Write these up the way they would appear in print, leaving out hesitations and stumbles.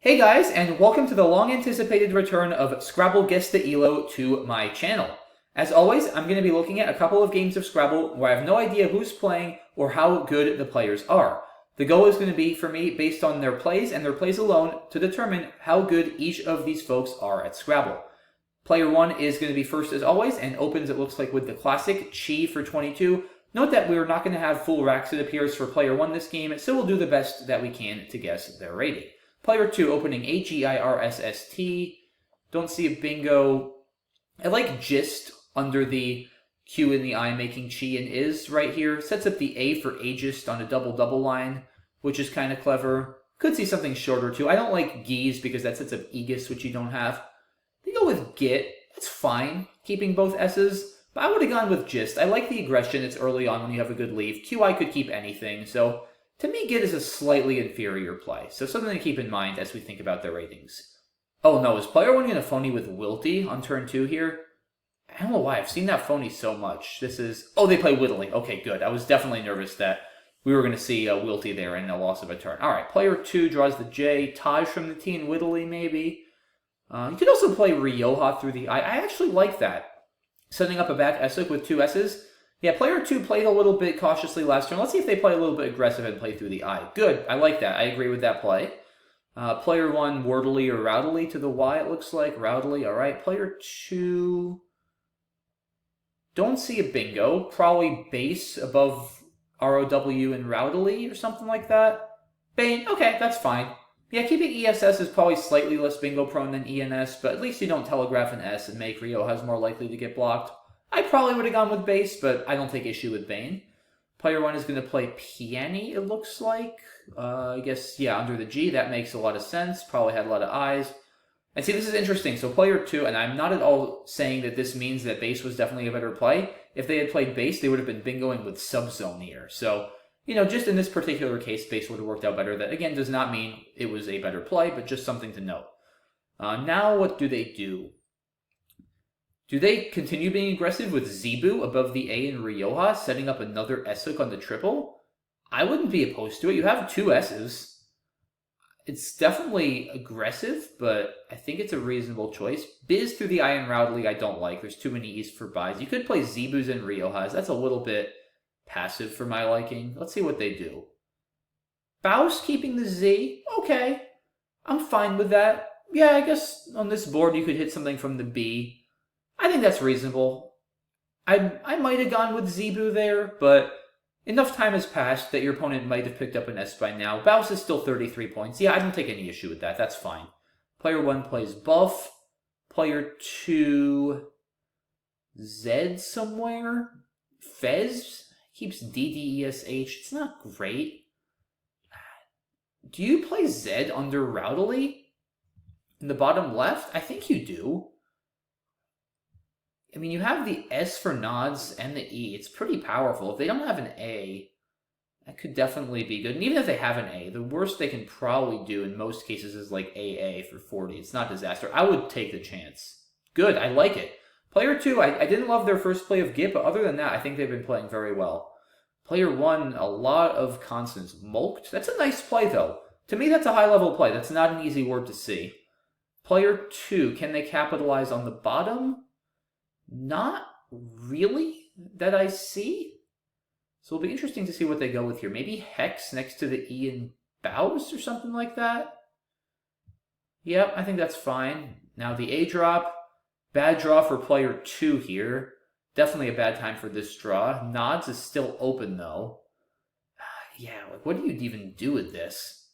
Hey guys, and welcome to the long-anticipated return of Scrabble Guess the ELO to my channel. As always, I'm going to be looking at a couple of games of Scrabble where I have no idea who's playing or how good the players are. The goal is going to be, for me, based on their plays and their plays alone, to determine how good each of these folks are at Scrabble. Player 1 is going to be first as always, and opens, it looks like, with the classic Chi for 22. Note that we're not going to have full racks, it appears, for Player 1 this game, so we'll do the best that we can to guess their rating. Player 2 opening AGIRSST. Don't see a bingo. I like gist under the Q and the I making chi and is right here. Sets up the A for ageist on a double-double line, which is kind of clever. Could see something shorter too. I don't like geese because that sets up aegis, which you don't have. They go with git. That's fine, keeping both S's. But I would have gone with gist. I like the aggression. It's early on when you have a good leave. QI could keep anything, so to me, Git is a slightly inferior play, so something to keep in mind as we think about their ratings. Oh no, is player 1 going to phony with Wilty on turn 2 here? I don't know why, I've seen that phony so much. This is... Oh, they play Whittling. Okay, good. I was definitely nervous that we were going to see a Wilty there and a loss of a turn. Alright, player 2 draws the J. Taj from the T and Whittly, maybe. You could also play Rioja through the I. I actually like that. Setting up a back Essek with two S's. Yeah, player 2 played a little bit cautiously last turn. Let's see if they play a little bit aggressive and play through the I. Good, I like that. I agree with that play. Player 1, Wordly or Routily to the Y, it looks like. Routily, all right. Player 2, don't see a bingo. Probably base above ROW and Routily or something like that. Bane, okay, that's fine. Yeah, keeping ESS is probably slightly less bingo prone than ENS, but at least you don't telegraph an S and make Riojas more likely to get blocked. I probably would have gone with base, but I don't take issue with Bane. Player 1 is going to play Peony, it looks like. I guess, yeah, under the G, that makes a lot of sense. Probably had a lot of I's. And see, this is interesting. So player 2, and I'm not at all saying that this means that base was definitely a better play. If they had played base, they would have been bingoing with Subzone here. So, you know, just in this particular case, base would have worked out better. That, again, does not mean it was a better play, but just something to note. Now, what do they do? Do they continue being aggressive with Zebu above the A in Rioja, setting up another Essek on the triple? I wouldn't be opposed to it. You have two S's. It's definitely aggressive, but I think it's a reasonable choice. Biz through the I in Routily I don't like. There's too many E's for buys. You could play Zebus and Riojas. That's a little bit passive for my liking. Let's see what they do. Baus keeping the Z? Okay. I'm fine with that. Yeah, I guess on this board you could hit something from the B. I think that's reasonable. I might have gone with Zebu there, but enough time has passed that your opponent might have picked up an S by now. Baus is still 33 points. Yeah, I don't take any issue with that. That's fine. Player 1 plays Buff. Player 2... Zed somewhere? Fez? Keeps DDESH. It's not great. Do you play Zed under Routily? In the bottom left? I think you do. I mean, you have the S for nods and the E. It's pretty powerful. If they don't have an A, that could definitely be good. And even if they have an A, the worst they can probably do in most cases is like AA for 40. It's not disaster. I would take the chance. Good, I like it. Player 2, I didn't love their first play of Git, but other than that, I think they've been playing very well. Player 1, a lot of constants. Mulked? That's a nice play, though. To me, that's a high-level play. That's not an easy word to see. Player 2, can they capitalize on the bottom? Not really that I see. So it'll be interesting to see what they go with here. Maybe Hex next to the E in Baus or something like that? Yep, I think that's fine. Now the A drop. Bad draw for player 2 here. Definitely a bad time for this draw. Nods is still open though. Yeah, like what do you even do with this?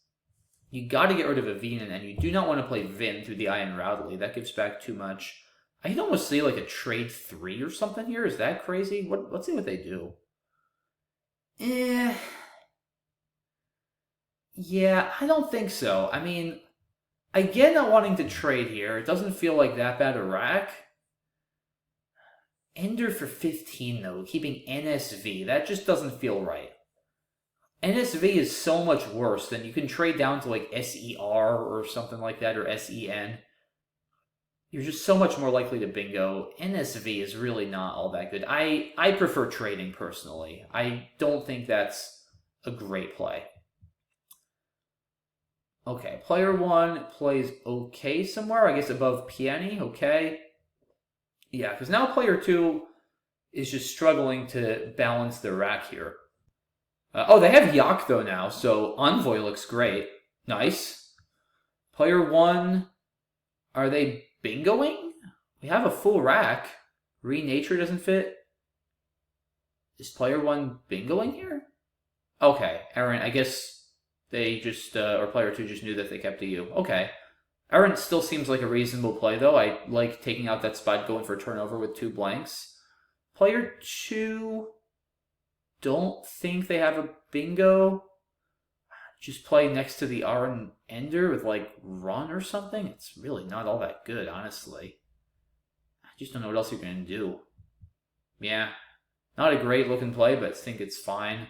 You got to get rid of a V and you do not want to play Vin through the I in Routily. That gives back too much. I can almost see like a trade 3 or something here. Is that crazy? Let's see what they do. Yeah, I don't think so. I mean, I get not wanting to trade here. It doesn't feel like that bad a rack. Ender for 15 though, keeping NSV. That just doesn't feel right. NSV is so much worse than you can trade down to like SER or something like that, or SEN. You're just so much more likely to bingo. NSV is really not all that good. I prefer trading personally. I don't think that's a great play. Okay, player 1 plays okay somewhere. I guess above Piani, okay. Yeah, because now player 2 is just struggling to balance their rack here. Oh, they have Yak though now, so Envoy looks great. Nice. Player 1, are they bingoing? We have a full rack. Renature doesn't fit. Is player 1 bingoing here? Okay, Aaron, I guess they just, or player 2 just knew that they kept a U. Okay. Aaron still seems like a reasonable play, though. I like taking out that spot, going for turnover with 2 blanks. Player 2, don't think they have a bingo. Just play next to the R and Ender with, like, run or something. It's really not all that good, honestly. I just don't know what else you're going to do. Yeah, not a great looking play, but I think it's fine.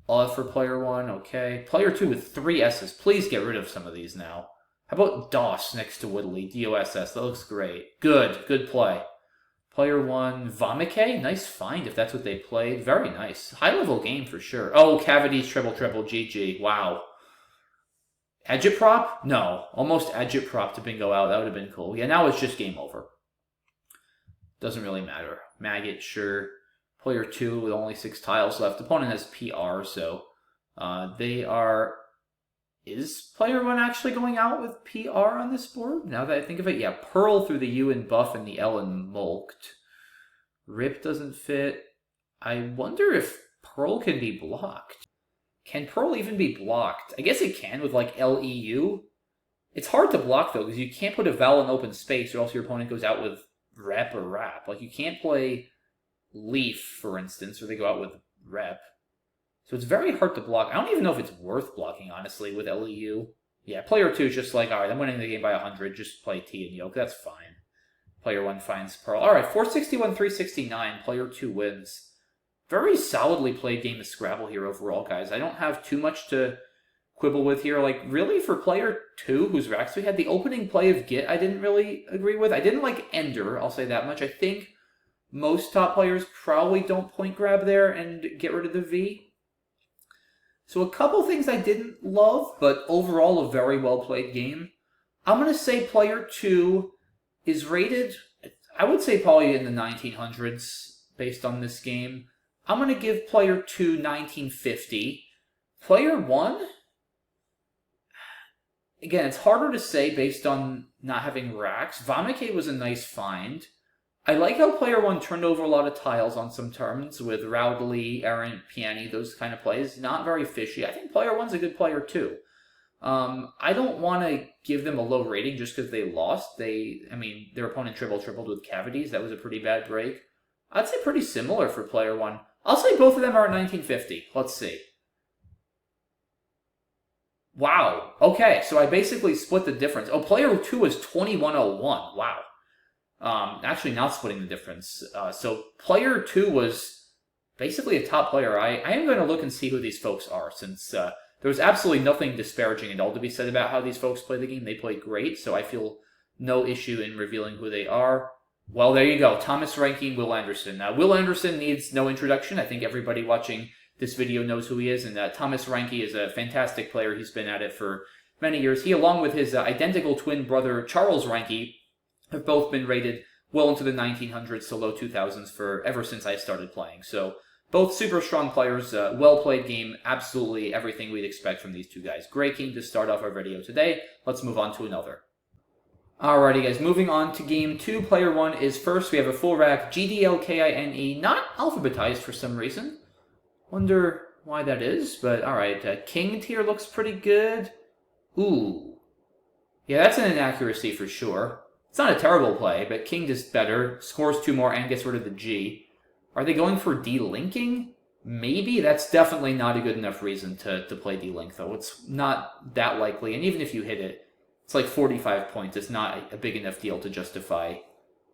Off for player 1, okay. Player 2 with 3 S's. Please get rid of some of these now. How about DOS next to Whittley? DOSS. That looks great. Good play. Player 1, Vomike. Nice find if that's what they played. Very nice. High-level game for sure. Oh, cavities, triple, GG. Wow. Agitprop? No. Almost Agitprop to bingo out. That would have been cool. Yeah, now it's just game over. Doesn't really matter. Maggot, sure. Player 2 with only 6 tiles left. Opponent has PR, so they are... Is player 1 actually going out with PR on this board? Now that I think of it, yeah. Pearl through the U and buff and the L and mulked. Rip doesn't fit. I wonder if Pearl can be blocked. Can Pearl even be blocked? I guess it can with, like, LEU. It's hard to block, though, because you can't put a vowel in open space or else your opponent goes out with rep or rap. Like, you can't play Leaf, for instance, or they go out with rep. So it's very hard to block. I don't even know if it's worth blocking, honestly, with LEU. Yeah, player 2 is just like, all right, I'm winning the game by 100. Just play T and Yoke. That's fine. Player 1 finds Pearl. All right, 461, 369. Player 2 wins. Very solidly played game of Scrabble here overall, guys. I don't have too much to quibble with here. Like, really, for player 2, whose racks we had, the opening play of Git I didn't really agree with. I didn't like Ender, I'll say that much. I think most top players probably don't point grab there and get rid of the V. So a couple things I didn't love, but overall a very well played game. I'm going to say player 2 is rated, I would say probably in the 1900s based on this game. I'm going to give player 2 1950. Player 1, again, it's harder to say based on not having racks. Vomike was a nice find. I like how player 1 turned over a lot of tiles on some turns with Rowdley, Errant, Piani, those kind of plays. Not very fishy. I think player 1's a good player too. I don't want to give them a low rating just because they lost. Their opponent tripled with cavities. That was a pretty bad break. I'd say pretty similar for player 1. I'll say both of them are at 1950. Let's see. Wow. Okay, so I basically split the difference. Oh, player 2 is 2101. Wow. Actually not splitting the difference. So player 2 was basically a top player. I am going to look and see who these folks are, since there was absolutely nothing disparaging at all to be said about how these folks play the game. They played great, so I feel no issue in revealing who they are. Well, there you go. Thomas Reinke, Will Anderson. Now, Will Anderson needs no introduction. I think everybody watching this video knows who he is, and Thomas Reinke is a fantastic player. He's been at it for many years. He, along with his identical twin brother, Charles Reinke, have both been rated well into the 1900s to low 2000s for ever since I started playing. So both super strong players, well-played game, absolutely everything we'd expect from these two guys. Great game to start off our video today. Let's move on to another. Alrighty guys, moving on to game 2. Player 1 is first. We have a full rack, GDLKINE, not alphabetized for some reason. Wonder why that is, but alright. King tier looks pretty good. Ooh. Yeah, that's an inaccuracy for sure. It's not a terrible play, but King does better, scores 2 more, and gets rid of the G. Are they going for delinking? Maybe. That's definitely not a good enough reason to play delink, though. It's not that likely, and even if you hit it, it's like 45 points. It's not a big enough deal to justify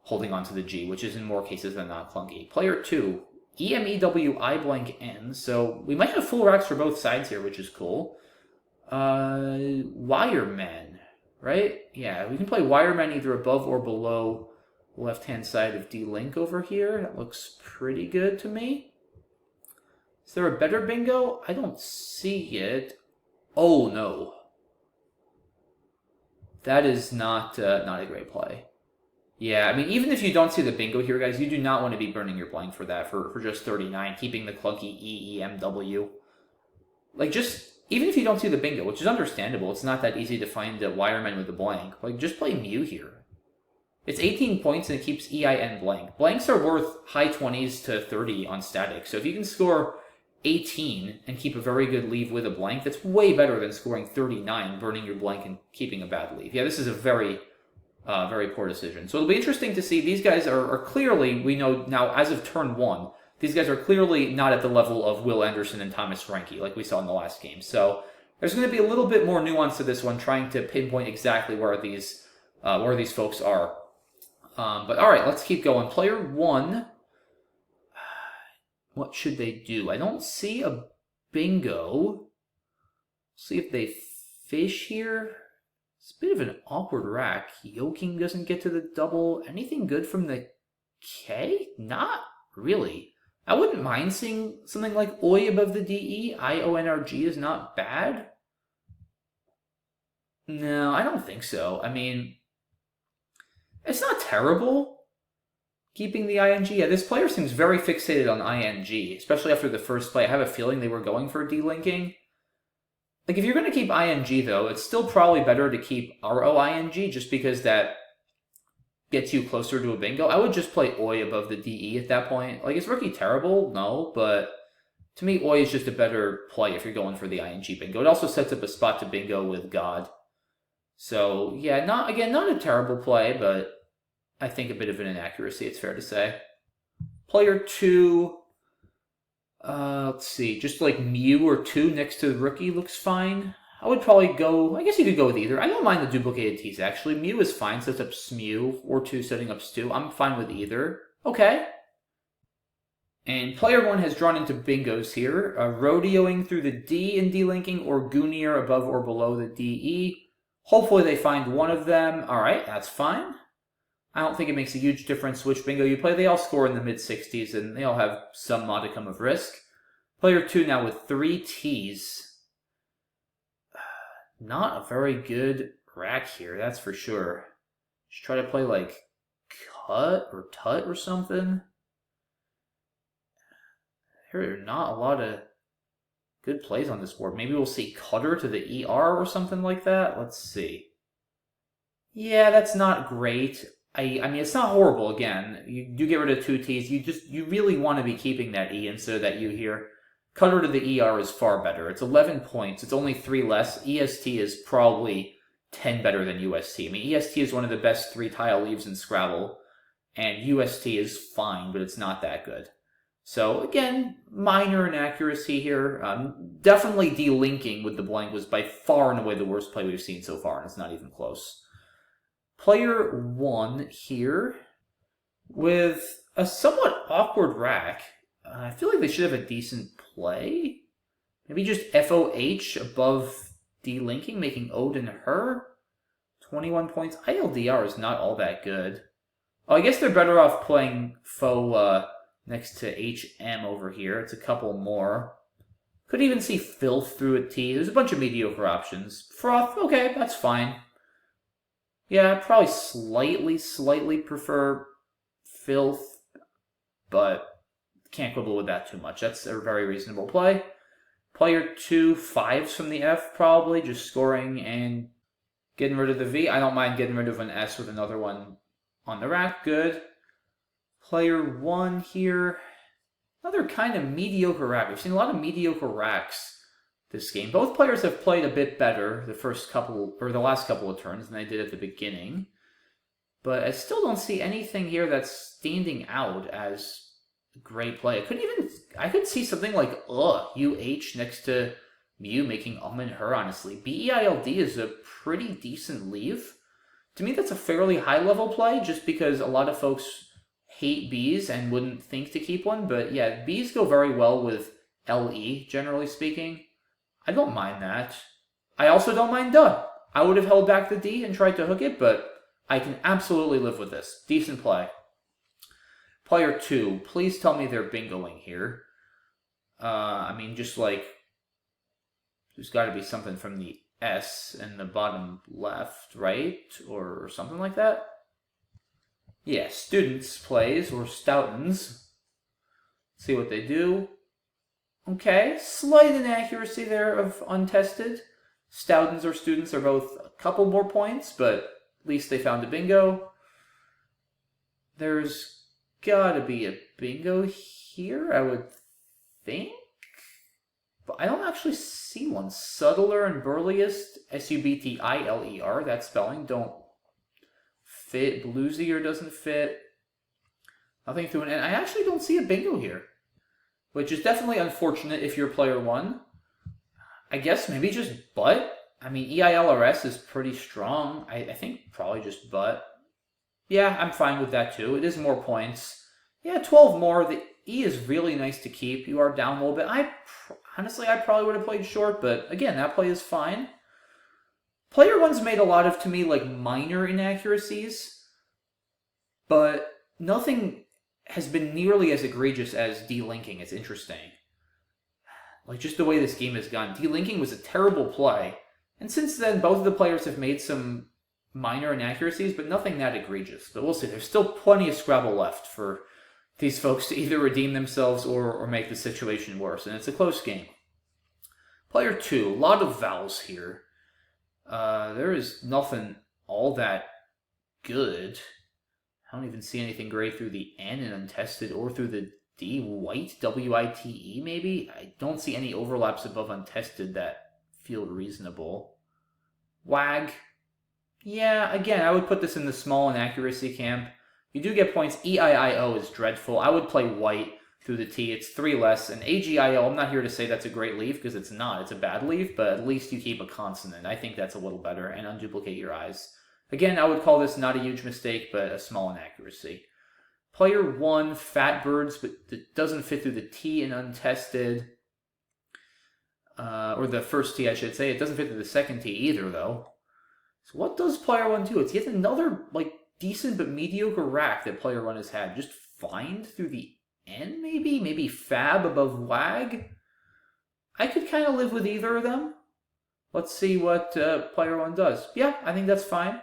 holding on to the G, which is in more cases than not clunky. Player 2, EMEWI blank N, so we might have full racks for both sides here, which is cool. Wireman. Right? Yeah, we can play Wireman either above or below the left-hand side of D-Link over here. That looks pretty good to me. Is there a better bingo? I don't see it. Oh, no. That is not a great play. Yeah, I mean, even if you don't see the bingo here, guys, you do not want to be burning your blank for that, for just 39, keeping the clunky E, E, M, W. Like, just, even if you don't see the bingo, which is understandable, it's not that easy to find a wireman with a blank. Like, just play mu here. It's 18 points and it keeps EIN blank. Blanks are worth high 20s to 30 on static, so if you can score 18 and keep a very good leave with a blank, that's way better than scoring 39, burning your blank and keeping a bad leave. Yeah, this is a very poor decision. So it'll be interesting to see. These guys are clearly, we know now as of turn 1, these guys are clearly not at the level of Will Anderson and Thomas Franke like we saw in the last game. So there's going to be a little bit more nuance to this one, trying to pinpoint exactly where these folks are. But all right, let's keep going. Player 1, what should they do? I don't see a bingo. See if they fish here. It's a bit of an awkward rack. Yoking doesn't get to the double. Anything good from the K? Not really. I wouldn't mind seeing something like Oi above the DE. IONRG is not bad. No, I don't think so. I mean, it's not terrible keeping the ING. Yeah, this player seems very fixated on ING, especially after the first play. I have a feeling they were going for delinking. Like, if you're going to keep ING, though, it's still probably better to keep ROING, just because that gets you closer to a bingo. I would just play Oi above the DE at that point. Like, is Rookie terrible? No, but to me, Oi is just a better play if you're going for the ING bingo. It also sets up a spot to bingo with God. So, yeah, not a terrible play, but I think a bit of an inaccuracy, it's fair to say. Player 2... let's see, just like mu or 2 next to the rookie looks fine. I would probably go, I guess you could go with either. I don't mind the duplicated T's, actually. Mu is fine, sets up smu, or 2 setting up stu. I'm fine with either. Okay. And player 1 has drawn into bingos here. Rodeoing through the D in delinking, or Goonier above or below the DE. Hopefully they find one of them. Alright, that's fine. I don't think it makes a huge difference which bingo you play. They all score in the mid-60s, and they all have some modicum of risk. Player 2 now with 3 T's. Not a very good rack here, that's for sure. Just try to play like cut or tut or something. There are not a lot of good plays on this board. Maybe we'll see cutter to the ER or something like that. Let's see. Yeah, that's not great. I mean, it's not horrible, again. You do get rid of 2 T's. You really want to be keeping that E instead of that U here. Cutter to the ER is far better. It's 11 points. It's only 3 less. EST is probably 10 better than UST. I mean, EST is one of the best 3-tile leaves in Scrabble, and UST is fine, but it's not that good. So, again, minor inaccuracy here. Definitely delinking with the blank was by far and away the worst play we've seen so far, and it's not even close. Player 1 here with a somewhat awkward rack. I feel like they should have a decent play. Maybe just FOH above delinking, making Ode and her. 21 points. ILDR is not all that good. Oh, I guess they're better off playing faux next to HM over here. It's a couple more. Could even see Filth through a T. There's a bunch of mediocre options. Froth, okay, that's fine. Yeah, I probably slightly prefer Filth, but can't quibble with that too much. That's a very reasonable play. Player 2, 5s from the F, probably, just scoring and getting rid of the V. I don't mind getting rid of an S with another one on the rack. Good. Player 1 here. Another kind of mediocre rack. We've seen a lot of mediocre racks this game. Both players have played a bit better the last couple of turns than they did at the beginning. But I still don't see anything here that's standing out as a great play. I could see something like UH next to mu making and her, honestly. BEILD is a pretty decent leave. To me, that's a fairly high-level play, just because a lot of folks hate Bs and wouldn't think to keep one. But yeah, Bs go very well with LE, generally speaking. I don't mind that. I also don't mind duh. I would have held back the D and tried to hook it, but I can absolutely live with this. Decent play. Player 2, please tell me they're bingoing here. I mean, just like, there's got to be something from the S in the bottom left, right, or something like that. Yeah, students plays, or stoutons. See what they do. Okay, slight inaccuracy there of untested. Stoutons or students are both a couple more points, but at least they found a bingo. There's gotta be a bingo here, I would think. But I don't actually see one. Subtler and burliest, S-U-B-T-I-L-E-R, that spelling, don't fit. Bluesier doesn't fit. Nothing through an N. I actually don't see a bingo here, which is definitely unfortunate if you're player 1. I guess maybe just butt. I mean, EILRS is pretty strong. I think probably just butt. Yeah, I'm fine with that too. It is more points. Yeah, 12 more. The E is really nice to keep. You are down a little bit. Honestly, I probably would have played short, but again, that play is fine. Player 1's made a lot of, to me, like minor inaccuracies, but nothing has been nearly as egregious as delinking. It's interesting. Like, just the way this game has gone. Delinking was a terrible play, and since then, both of the players have made some minor inaccuracies, but nothing that egregious. But we'll see. There's still plenty of Scrabble left for these folks to either redeem themselves or make the situation worse, and it's a close game. Player 2, a lot of vowels here. There is nothing all that good. I don't even see anything great through the N in untested or through the D. White, W-I-T-E maybe? I don't see any overlaps above untested that feel reasonable. Wag. Yeah, again, I would put this in the small inaccuracy camp. You do get points. E-I-I-O is dreadful. I would play white through the T. It's 3 less. And A-G-I-O, I'm not here to say that's a great leaf, because it's not. It's a bad leaf, but at least you keep a consonant. I think that's a little better, and unduplicate your eyes. Again, I would call this not a huge mistake, but a small inaccuracy. Player 1, fat birds, but it doesn't fit through the T in untested. Or the first T, I should say. It doesn't fit through the second T either, though. So what does player 1 do? It's yet another, like, decent but mediocre rack that player 1 has had. Just find through the N, maybe? Maybe fab above wag? I could kind of live with either of them. Let's see what player 1 does. Yeah, I think that's fine.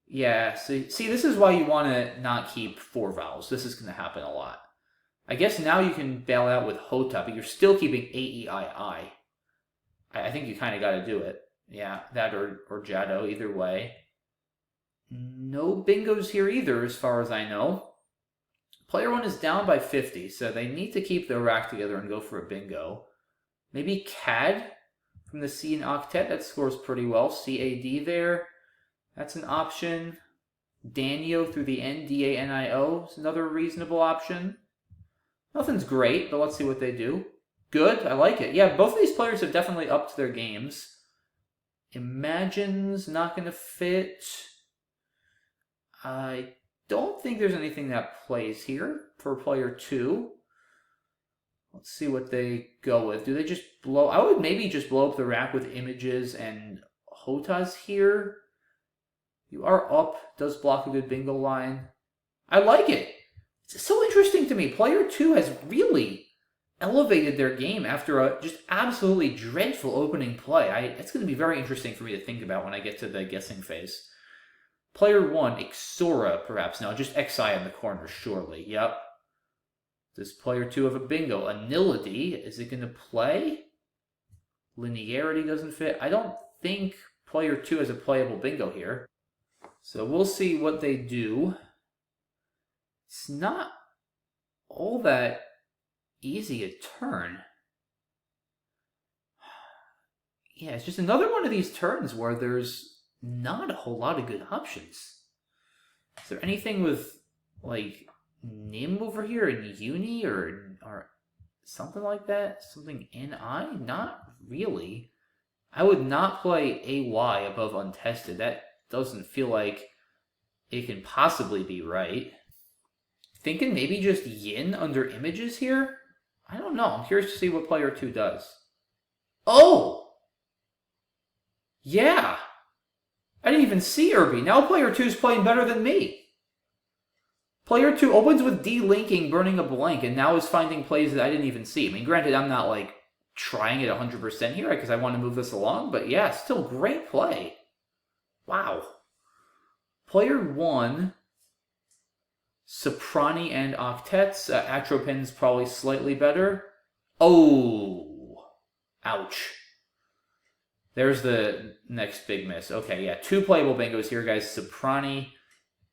Yeah, see, this is why you want to not keep 4 vowels. This is going to happen a lot. I guess now you can bail out with hota, but you're still keeping A-E-I-I. I think you kind of got to do it. Yeah, that or Jado, either way. No bingos here either, as far as I know. Player 1 is down by 50, so they need to keep their rack together and go for a bingo. Maybe CAD from the C in octet. That scores pretty well. C-A-D there. That's an option. Danio through the N, D-A-N-I-O is another reasonable option. Nothing's great, but let's see what they do. Good, I like it. Yeah, both of these players have definitely upped their games. Imagine's not going to fit. I don't think there's anything that plays here for player 2. Let's see what they go with. Do they just blow? I would maybe just blow up the rack with images and hotas here. You are up. Does block a good bingo line. I like it. It's so interesting to me. Player 2 has really elevated their game after a just absolutely dreadful opening play. It's going to be very interesting for me to think about when I get to the guessing phase. Player 1, Ixora, perhaps. No, just XI in the corner, surely. Yep. Does player 2 have a bingo? Anility, is it going to play? Linearity doesn't fit. I don't think player 2 has a playable bingo here. So we'll see what they do. It's not all that easy a turn. Yeah, it's just another one of these turns where there's not a whole lot of good options. Is there anything with, like, Nim over here in uni or something like that? Something NI? Not really. I would not play AY above untested. That doesn't feel like it can possibly be right. Thinking maybe just yin under images here? I don't know. I'm curious to see what player 2 does. Oh! Yeah! I didn't even see Irby. Now player 2 is playing better than me. Player 2 opens with delinking, burning a blank, and now is finding plays that I didn't even see. I mean, granted, I'm not, like, trying it 100% here because I want to move this along. But yeah, still great play. Wow. Player 1, Soprani and Octets. Atropin's probably slightly better. Oh, ouch. There's the next big miss. Okay, yeah, 2 playable bingos here, guys. Soprani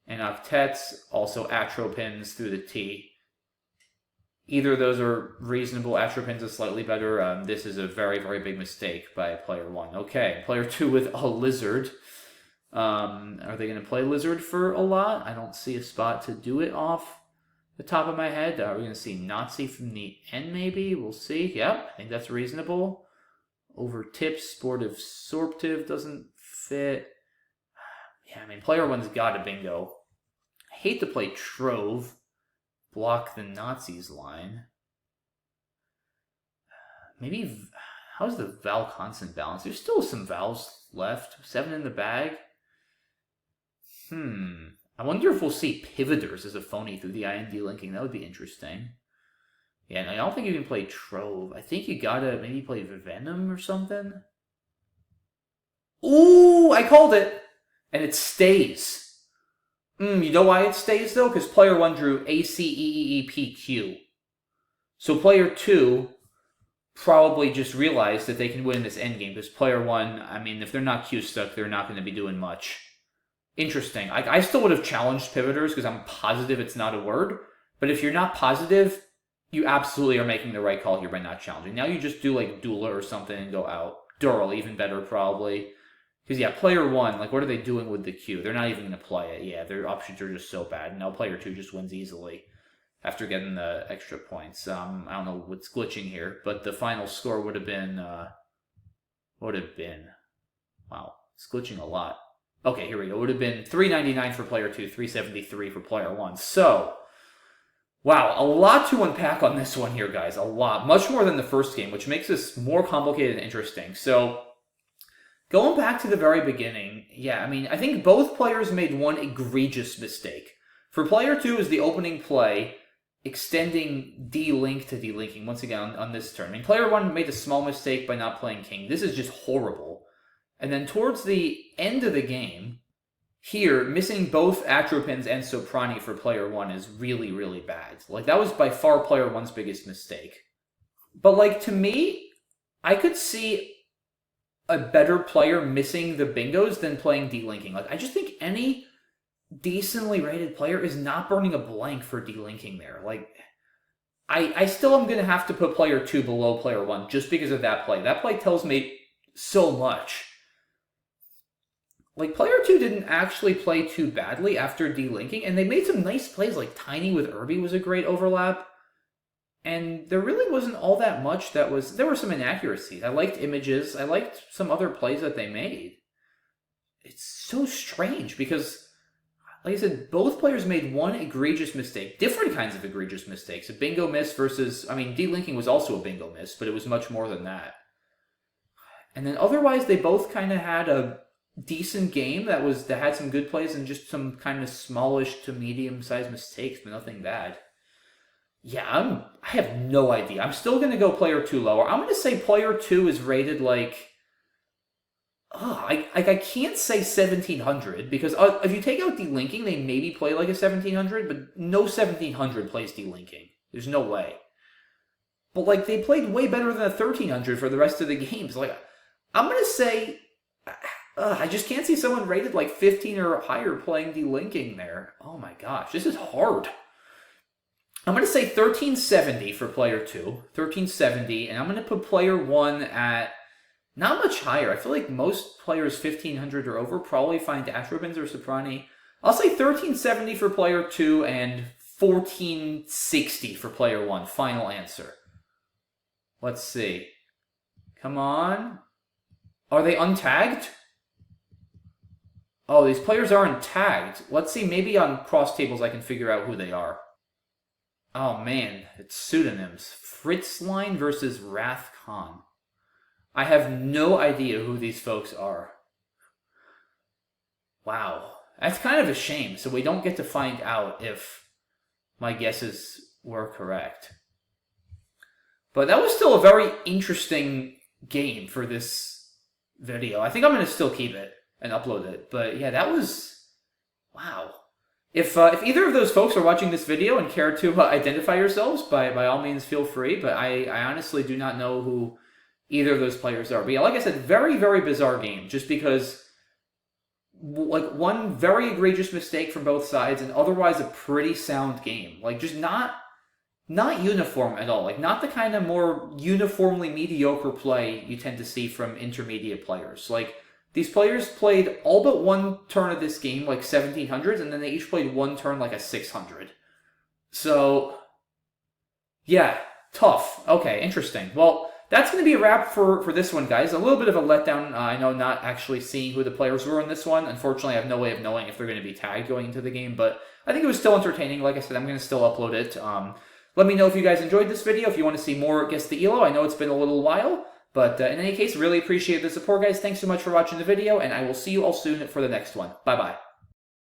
and Octets, also Atropins through the T. Either of those are reasonable. Atropins is slightly better. This is a very, very big mistake by player 1. Okay, player 2 with a Lizard. Are they going to play Lizard for a lot? I don't see a spot to do it off the top of my head. Are we going to see Nazi from the end, maybe? We'll see. Yep, I think that's reasonable. Over tips, sportive, sorptive doesn't fit. Yeah, I mean, player 1's got a bingo. I hate to play Trove. Block the Nazis line. Maybe, how's the vowel consonant balance? There's still some vowels left. 7 in the bag. I wonder if we'll see pivoters as a phony through the IND linking. That would be interesting. Yeah, and I don't think you can play Trove. I think you gotta maybe play Venom or something. Ooh, I called it! And it stays. You know why it stays, though? Because player 1 drew ACEEEPQ. So player 2 probably just realized that they can win this endgame. Because player 1, I mean, if they're not Q stuck, they're not going to be doing much. Interesting. I still would have challenged pivoters because I'm positive it's not a word. But if you're not positive, you absolutely are making the right call here by not challenging. Now you just do like Dula or something and go out. Dural, even better probably. Because yeah, player 1, like what are they doing with the Q? They're not even going to play it. Yeah, their options are just so bad. Now player 2 just wins easily after getting the extra points. I don't know what's glitching here, but the final score would have been, wow, it's glitching a lot. Okay, here we go. It would have been 399 for player 2, 373 for player 1. So, wow, a lot to unpack on this one here, guys. A lot. Much more than the first game, which makes this more complicated and interesting. So, going back to the very beginning, yeah, I mean, I think both players made one egregious mistake. For player 2 is the opening play, extending D-link to D-linking, once again, on this turn. I mean, player 1 made a small mistake by not playing king. This is just horrible. And then towards the end of the game, here, missing both Atropins and Soprani for player 1 is really, really bad. Like, that was by far player 1's biggest mistake. But, like, to me, I could see a better player missing the bingos than playing D-linking. Like, I just think any decently rated player is not burning a blank for D-linking there. Like, I still am going to have to put player 2 below player 1 just because of that play. That play tells me so much. Like, player 2 didn't actually play too badly after D-linking, and they made some nice plays, like Tiny with Irby was a great overlap. And there really wasn't all that much that was... There were some inaccuracies. I liked images. I liked some other plays that they made. It's so strange because, like I said, both players made one egregious mistake. Different kinds of egregious mistakes. A bingo miss versus... I mean, D-linking was also a bingo miss, but it was much more than that. And then otherwise, they both kind of had a decent game that had some good plays and just some kind of smallish to medium-sized mistakes, but nothing bad. Yeah, I have no idea. I'm still going to go player 2 lower. I'm going to say player 2 is rated like... I can't say 1700 because if you take out D-linking, they maybe play like a 1700, but no 1700 plays D-linking. There's no way. But like they played way better than a 1300 for the rest of the games. Like I'm going to say... I just can't see someone rated like 15 or higher playing D-linking there. Oh my gosh, this is hard. I'm going to say 1370 for player 2. 1370, and I'm going to put player 1 at not much higher. I feel like most players 1500 or over probably find Atropins or Soprani. I'll say 1370 for player 2 and 1460 for player 1. Final answer. Let's see. Come on. Are they untagged? Oh, these players aren't tagged. Let's see, maybe on cross tables I can figure out who they are. Oh man, it's pseudonyms. Fritzline versus Wrath Khan. I have no idea who these folks are. Wow. That's kind of a shame, so we don't get to find out if my guesses were correct. But that was still a very interesting game for this video. I think I'm going to still keep it and upload it. But yeah, that was... wow. If either of those folks are watching this video and care to identify yourselves, by all means feel free. But I honestly do not know who either of those players are. But yeah, like I said, very, very bizarre game. Just because, like, one very egregious mistake from both sides and otherwise a pretty sound game. Like, just not uniform at all. Like, not the kind of more uniformly mediocre play you tend to see from intermediate players. Like, these players played all but one turn of this game, like 1700s, and then they each played one turn like a 600. So, yeah, tough. Okay, interesting. Well, that's going to be a wrap for this one, guys. A little bit of a letdown, I know, not actually seeing who the players were in this one. Unfortunately, I have no way of knowing if they're going to be tagged going into the game, but I think it was still entertaining. Like I said, I'm going to still upload it. Let me know if you guys enjoyed this video, if you want to see more Guess the ELO. I know it's been a little while. But in any case, really appreciate the support, guys. Thanks so much for watching the video, and I will see you all soon for the next one. Bye-bye.